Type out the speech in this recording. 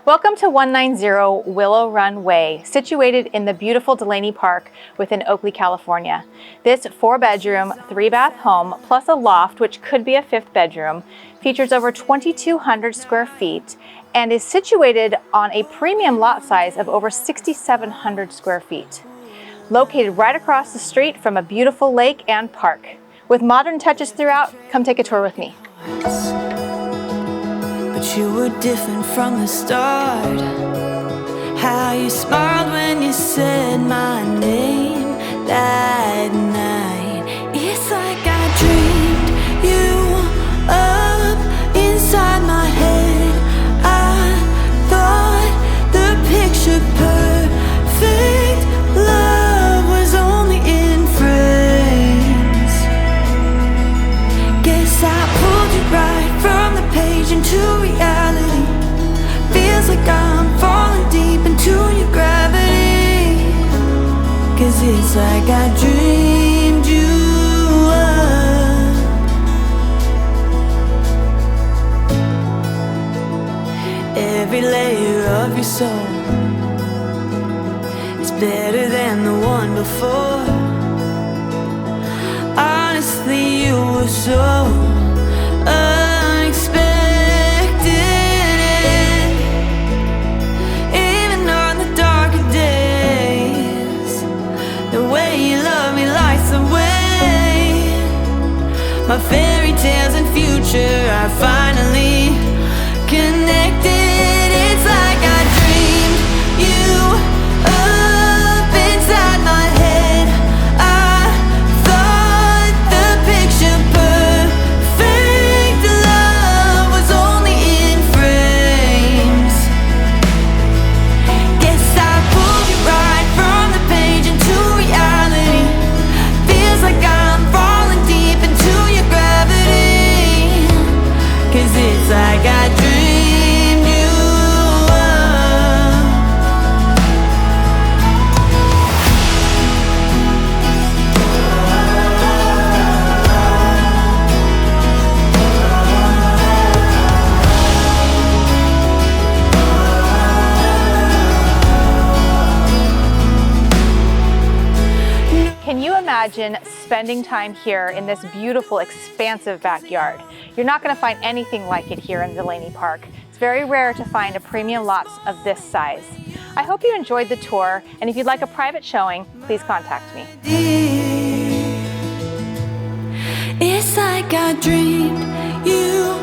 Welcome to 190 Willow Run Way, situated in the beautiful Delaney Park within Oakley, California. This 4-bedroom, 3-bath home, plus a loft, which could be a 5th bedroom, features over 2,200 square feet and is situated on a premium lot size of over 6,700 square feet. Located right across the street from a beautiful lake and park. With modern touches throughout, come take a tour with me. But you were different from the start. How you smiled when you said my name that night. It's like I dreamed you up inside my head. I thought the picture perfect love was only in frames. Guess I pulled you right from the page into reality. Feels like I'm falling deep into your gravity. 'Cause it's like I dreamed you up. Every layer of your soul is better than the one before. Honestly, you were so unexpected. Even on the darker days, the way you love me lights the way. My fairy tales and future are finally connected. It's like I dreamed you up inside my head. I thought the picture perfect love was only in frames. Guess I pulled you right from the page into reality. Feels like I'm falling deep into your gravity. 'Cause it's like I dreamed you up. Can you imagine spending time here in this beautiful, expansive backyard? You're not going to find anything like it here in Delaney Park. It's very rare to find a premium lot of this size. I hope you enjoyed the tour, and if you'd like a private showing, please contact me. It's like I dreamed you